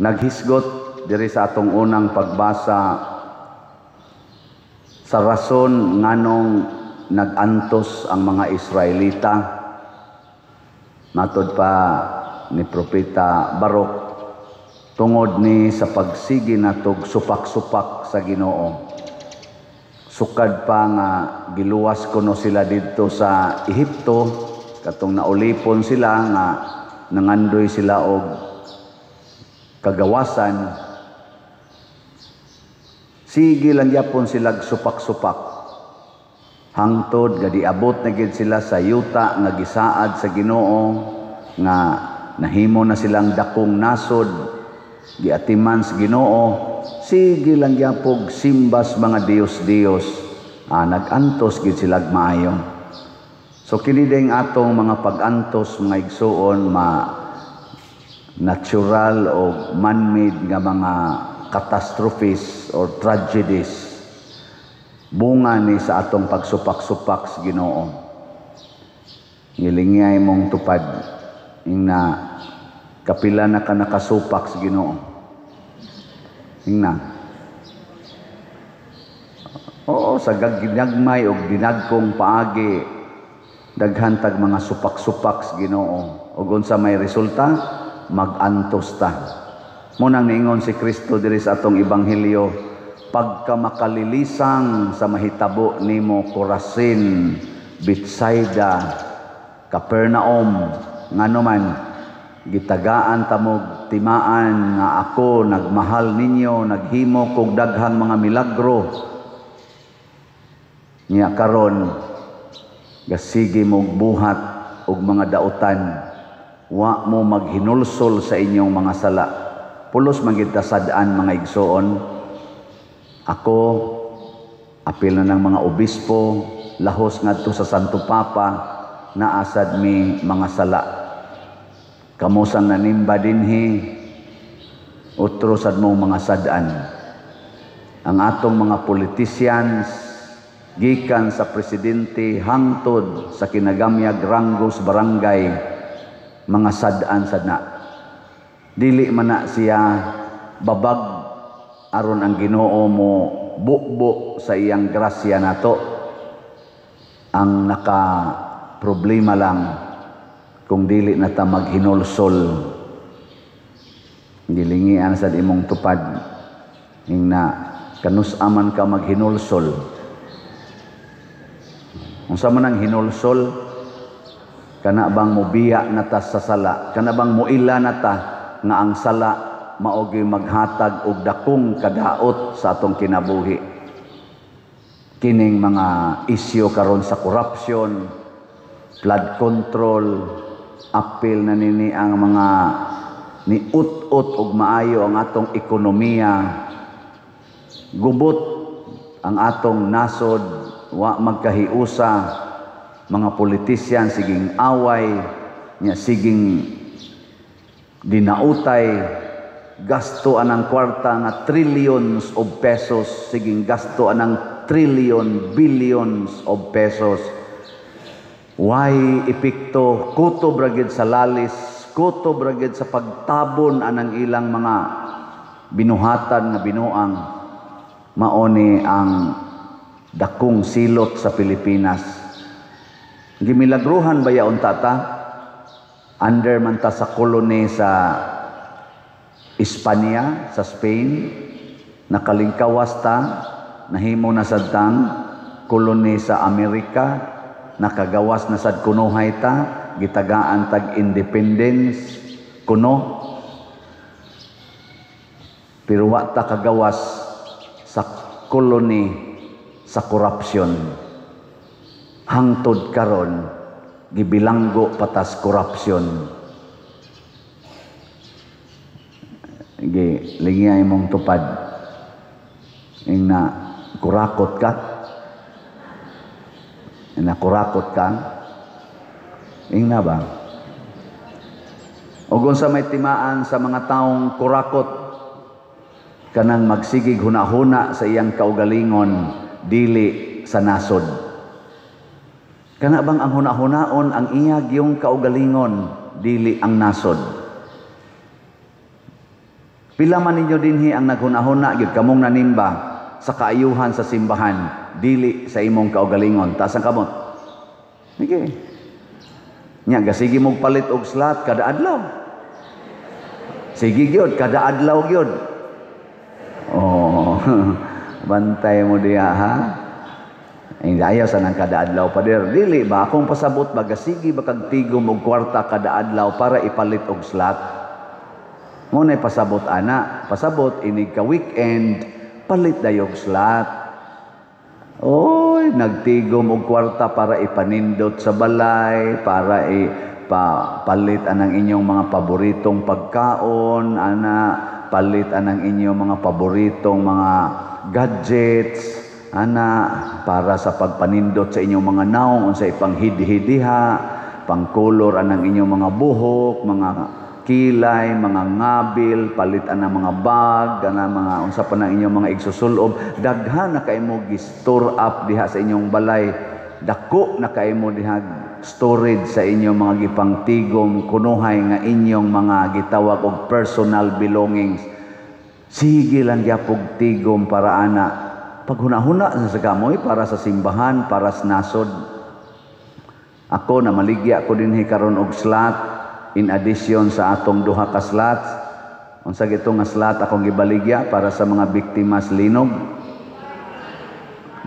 naghisgot diri sa atong unang pagbasa sa rason nganong nagantos ang mga Israelita matod pa ni Propeta Barok tungod ni sa pagsigi natog supak-supak sa Ginoo. Sukad pa nga giluwas kuno sila didto sa Ehipto katong naulipon sila nga nangandoy sila og kagawasan. Sige lang yapon sila supak-supak hangtod gadiabot na gid sila sa yuta nga gisaad sa Ginoo nga nahimo na silang dakong nasod giatiman sa Ginoo. Sige lang yapog simbas mga Dios-Dios, nagantos gid sila maayo. So kini ding atong mga pag-antos mga igsuon natural o man-made nga mga catastrophes or tragedies, bunga ni sa atong pagsupak-supak sa Ginoo. Ngilingay mong tupad ing na kapila na ka nakasupak sa Ginoo. Ingna. Oo, sa ginagmay o dinagkong paagi, daghantag mga supak-supak sa Ginoo. O unsa may resulta, mag-antos ta. Munang niingon si Kristo diri sa atong ebanghelyo, pagka makalilisang sa mahitabo nimo Corazin, Bethsaida, Capernaum, ngano man gitagaan tamog timaan nga ako nagmahal ninyo, naghimo kog daghang mga milagro. Nya karon gasige mo buhat og mga dautan, wa mo maghinulsol sa inyong mga sala. Pulos magitasadaan mga igsoon. Ako apil na ng mga obispo, lahos ngadto sa Santo Papa, naasad mi mga sala. Kamusan nanimba dinhi, utro sad mo mga sadaan. Ang atong mga politicians, gikan sa presidente hangtod sa kinagamyag ranggos barangay, mga sadaan sad na. Dili man na siya babag aron ang Ginoo mo bukbo sa iyang grasya nato. Ang naka problema lang kung dili na ta maghinulsol. Gilingian sa imong tupad ing na kanus-aman ka maghinulsol. Unsa man ang hinulsol, kana bang mobiya na ta sa sala, kana bang moila na ta nga ang sala maogi maghatag og dakong kadaot sa atong kinabuhi. Kining mga isyu karon sa corruption, flood control, apil na nini ang mga niut-ut og maayo ang atong ekonomiya, gubot ang atong nasod, wa magkahiusa, mga politician siging away, nya siging dinautay, gasto anang kwarta nga trillions of pesos, siging gasto anang billions of pesos. Why epekto, kutob ragid sa lalis, kutob ragid sa pagtabon anang ilang mga binuhatan nga binuang, maoni ang dakong silot sa Pilipinas. Gimilagruhan ba yaon tata? Under man ta sa koloni sa Espanya, sa Spain, nakalingkawas ta, nahimo na sad tang koloni sa Amerika, nakagawas na sad kunuhay ta, gitagaan tag independence kuno. Pero wa ta kagawas sa koloni sa korupsyon. Hangtod karon gibilanggo patas korupsyon. Lingay mong tupad ing na kurakot ka, ing na ba? O kung sa may timaan sa mga taong kurakot, kanang magsigig hunahuna sa iyang kaugalingon, dili sa nasod. Kana bang ang hunahunaon ang iyag yung kaugalingon, dili ang nasod. Pila man ninyo dinhi ang naghunahuna gyud kamong nanimba sa kaayuhan sa simbahan dili sa imong kaugalingon. Taas ang kamot. Sige. Nya gasige mo palit og slot kada adlaw. Sige gyud kada adlaw gyud. Oh. Bantay mo diha ha. Ay ayaw sa nang kada adlaw pa der. Dili ba akong pasabot ba gasige ba kag tigom og kwarta kada adlaw para ipalit og slot? Mo na pasabot ana, pasabot inig ka weekend palit dayog slot. Oy, nagtigom og kwarta para ipanindot sa balay, para palit anang inyong mga paboritong pagkaon, ana palit anang inyong mga paboritong mga gadgets, ana para sa pagpanindot sa inyong mga naong unsay panghidi-hidiha, pangkolor anang inyong mga buhok, mga kilay, mga ngabil, palit ang mga bag, mga unsa pa na inyong mga igsusulob, daghan na kaimo gi-store up diha sa inyong balay, dako na kaimo diha storage sa inyong mga gipangtigom, kunuhay nga inyong mga gitawag og personal belongings. Sige lang gyapog tigom para ana paghuna-huna sa gamoy para sa simbahan, para sa nasod. Ako na maligya ko dinhi karon og slot in addition sa atong duha ka slots. Unsa gito nga slot akong gibaligya para sa mga biktima sa linog?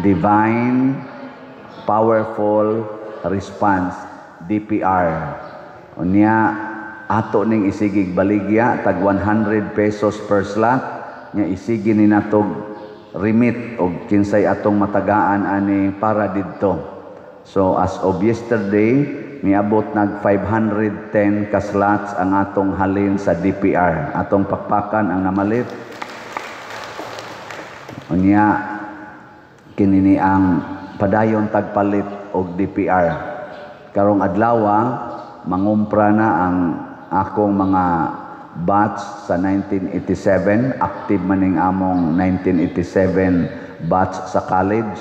Divine Powerful Response, DPR. Unya ato ning isigig baligya tag 100 pesos per slot, nya isigi ni natog remit og kinsay atong matagaan ani para didto. So as of yesterday, niabot nag 510 ka slots ang atong halin sa DPR. Atong pakpakan ang namalit. Unya kinini ang padayon tagpalit og DPR. Karong adlaw mangumpra na ang akong mga batch sa 1987, active maning among 1987 batch sa college.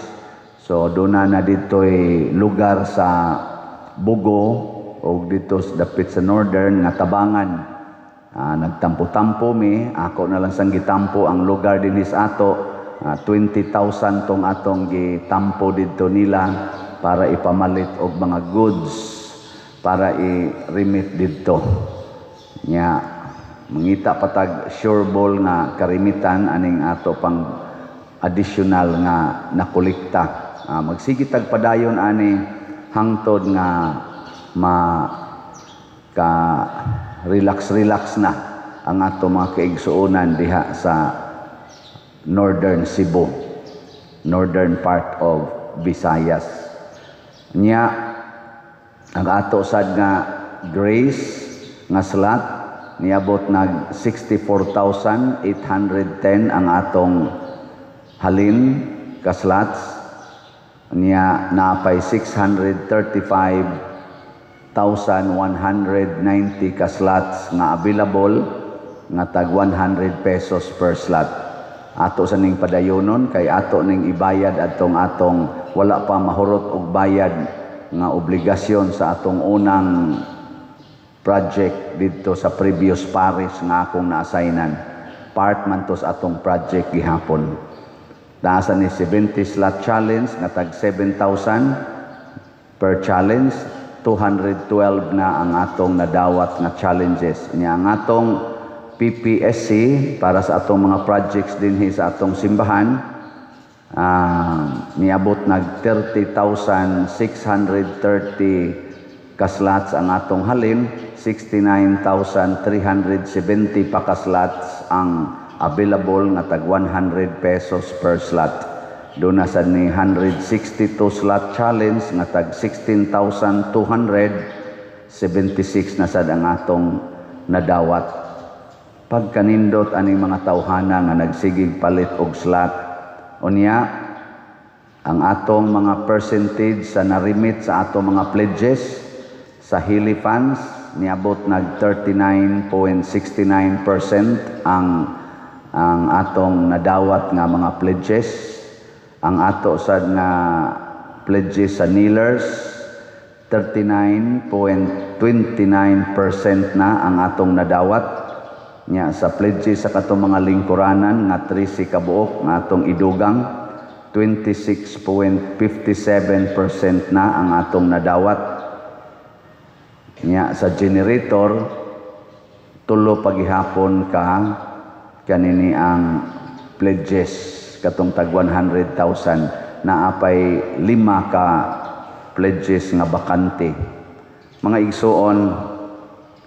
So doon na dito'y lugar sa Bugo o dito dapit sa northern nga Tabangan. Nagtampo-tampo mi, ako na lang sang gitampo ang lugar dinhi sa ato. 20,000 tong atong gitampo dito nila para ipamalit og mga goods para i-remit dito. Nya mangita patag sure ball nga karimitan aning ato pang additional nga nakolekta. Magsige tag padayon ani hangtod nga relax na ang ato mga kaigsuonan diha sa Northern Cebu, northern part of Visayas. Nya ang ato sad nga grace nga slot niabot nag 64,810 ang atong halin ka slots. Niya napay 635,190 ka slots nga available nga tag 100 pesos per slot. Ato sa ning padayonon kay ato ning ibayad atong wala pa mahurot og bayad nga obligasyon sa atong unang project dito sa previous parish nga akong na-assignan. Part man to sa atong project gihapon. Daasa ni 70 slot challenge nga tag 7,000 per challenge, 212 na ang atong nadawat nga challenges. Nya ang atong PPSC para sa atong mga projects dinhi sa atong simbahan niabot nag 30,630 ka slots ang atong halin, 69,370 pa ka slots ang available nga tag 100 pesos per slot. Doon na sa ni 162 slot challenge nga tag 16,276 na sad ang atong nadawat. Pagkanindot aning mga tawhana nga nagsigig palit og slot, unya ang atong mga percentage sa narimit sa atong mga pledges sa Hilly Funds niabot nag 39.69% ang atong nadawat nga mga pledges. Ang ato sad nga pledges sa kneelers 39.29% na ang atong nadawat nya sa pledges sa katong mga lingkuranan nga 13 kabuok nga atong idugang 26.57% na ang atong nadawat. Nya sa generator tulo pagihapon ka kanini ang pledges katong tag 100,000 na apay 5 ka pledges nga bakante. Mga igsuon,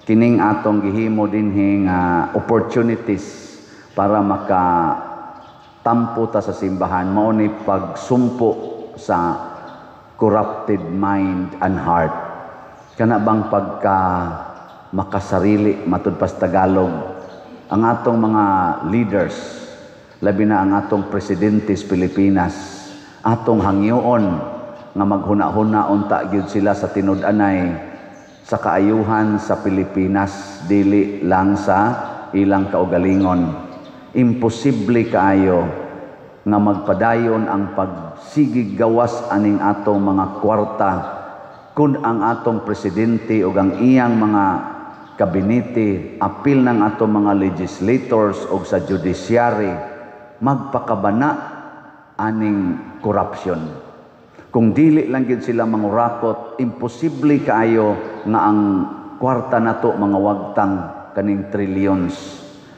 kining atong gihimo dinhi nga opportunities para makatampo ta sa simbahan mao ni pagsumpo sa corrupted mind and heart. Kana bang pagka makasarili matud pas Tagalog ang atong mga leaders, labi na ang atong presidente sa Pilipinas, atong hangyoon nga maghuna-huna unta gyud sila sa tinud-anay sa kaayuhan sa Pilipinas, dili lang sa ilang kaugalingon. Imposible kaayo nga magpadayon ang pagsigig gawas aning atong mga kwarta kun ang atong presidente o ang iyang mga kabinete, apil ng atong mga legislators o sa judiciary, magpakabana aning corruption. Kung dili lang gid sila mangurakot, imposible kaayo nga ang kwarta nato mga wagtang kaning trillions.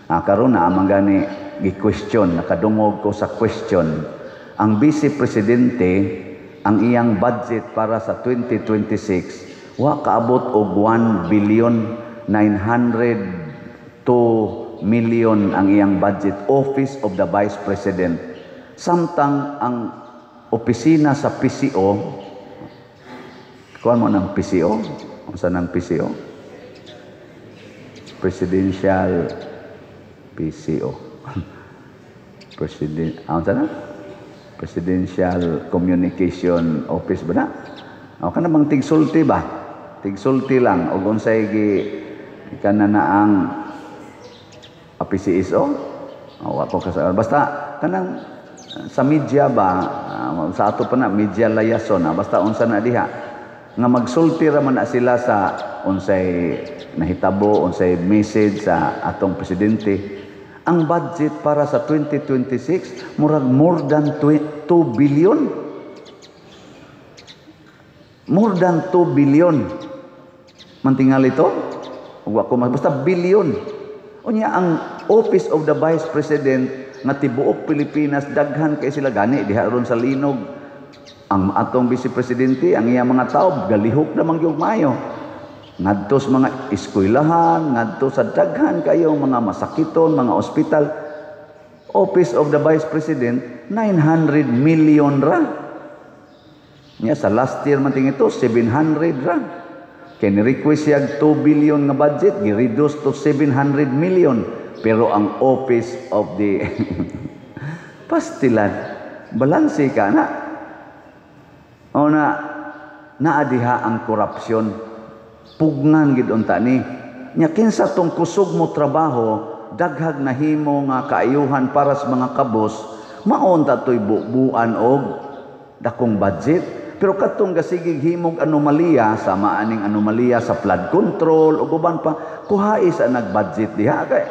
Karon na amang gani gi-question, nakadungog ko sa question. Ang Vice Presidente, ang iyang budget para sa 2026 wa kaabot og 1,902 million ang iyang budget, Office of the Vice President. Samtang ang opisina sa PCO, kuha mo ng PCO? Unsa ng PCO? Presidential PCO. Unsa na? Presidential Communication Office ba na? Ka na bang tigsulti ba? Tigsulti lang. O unsay gi kana na ang PCSO? Ako kasal. Basta kanang sa media ba, sa ato pa na, media layason, basta unsa na diha, nga magsulti raman na sila sa unsay nahitabo, unsay message sa atong presidente. Ang budget para sa 2026, murag more than 2 billion. More than 2 billion. Mantingal ito? Basta billion. Unya ang Office of the Vice President nga tibuok Pilipinas, daghan kay sila gani diha ron sa linog. Ang atong Vice Presidente, ang iya mga tao galihok namang yung mayo. Ngadto sa mga eskwelahan, ngadto sa daghan kayo mga masakiton, mga ospital. Office of the Vice President, 900 million ra. Nya sa last year man ting ito 700 ra. Kay ni-request siya 2 billion nga budget, gi-reduce to 700 million. Pero ang Office of the pastilan, balanse ka na. O naadiha ang korupsyon. Pugnan gid unta ni. Nya kinsa tong kusog mo trabaho, daghag nahimo nga kaayuhan para sa mga kabos, maon ta toy buuan og dakong budget. Pero katong gasigig himog anomalya, sama aning anomalya sa flood control o uban pa, kuhai sa nag-budget diha kay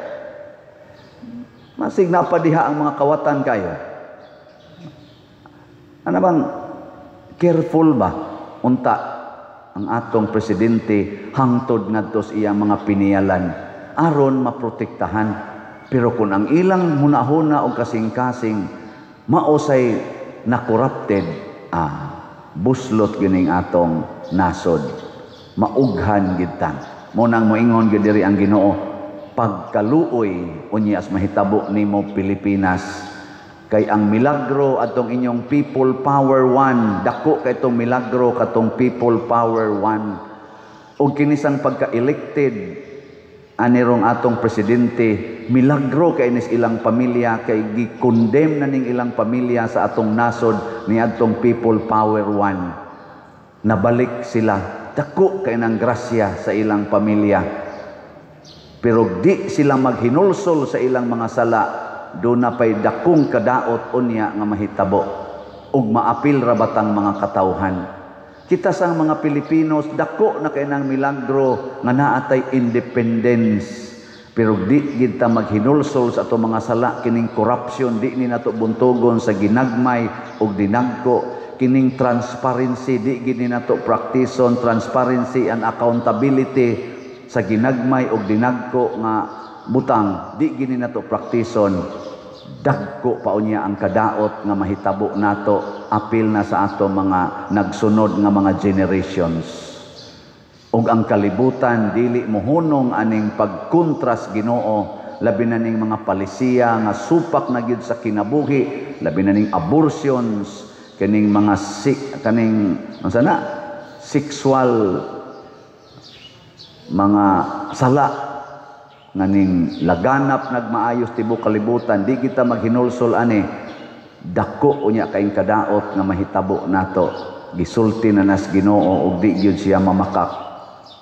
masig na pa diha ang mga kawatan kayo. Ano bang careful ba unta ang atong presidente hangtod ngadto sa iyang mga piniyalan aron maprotektahan. Pero kung ang ilang hunahuna o kasing-kasing mausay na corrupted, buslot gining atong nasod, maughan gid ta. Mo nang moingon gid diri ang Ginoo, pagkaluoy unyas mahitabo nimo Pilipinas, kay ang milagro atong inyong People Power 1, dako kay itong milagro katong People Power 1. O kinisang pagka-elected anirong atong presidente, milagro kay nis ilang pamilya, kay gi-condemn na ning ilang pamilya sa atong nasod ni atong People Power 1. Nabalik sila, dako kay nang grasya sa ilang pamilya. Pero di sila maghinulsol sa ilang mga sala, doon na pa'y dakong kadaot unya nga mahitabo ug maapil rabatang mga katawhan. Kita sang mga Pilipinos, dako na kay nang milagro nga naatay independence. Pero di gid ta maghinulsol sa ato mga sala, kining corruption di ni nato buntogon sa ginagmay ug dinagko, kining transparency di gid ni nato praktison, transparency and accountability sa ginagmay ug dinagko nga butang di gid ni nato praktison. Dagko pa unya ang kadaot nga mahitabo nato, apil na sa ato mga nagsunod nga mga generations. Ug ang kalibutan dili mohunong aning pagkontras Ginoo, labi na ning mga palisiya nga supak na gyud sa kinabuhi, labi na ning abortions, kaning mga sexual mga sala nga ning laganap nagmaayos tibok kalibutan. Di kita maghinulsol ani, dako unya kaing kadaot nga mahitabo nato, gisulti na nas Ginoo ug di gyud siya mamakak.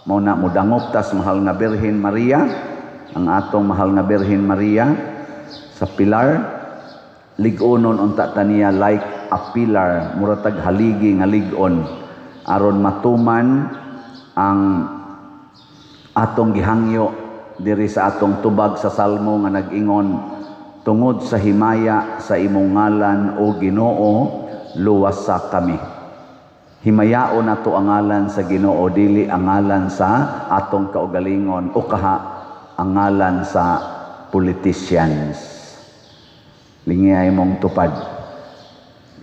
Mao na mudangop tas mahal nga Birhen Maria, ang atong mahal nga Birhen Maria sa pilar, lig-onon unta taniya like a pillar, muratag haligi nga lig-on, aron matuman ang atong gihangyo diri sa atong tubag sa Salmo nga nag-ingon, tungod sa himaya sa imong ngalan o Ginoo luwasa kami. Himayaon nato ang ngalan sa Ginoo, dili ang ngalan sa atong kaugalingon o kaha ang ngalan sa politicians. Lingay mong tupad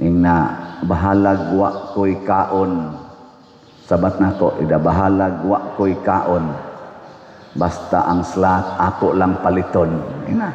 na bahalag wa ko'y kaon, sabat nako ida bahalag wa ko'y kaon, basta ang slot ako lang paliton. Ina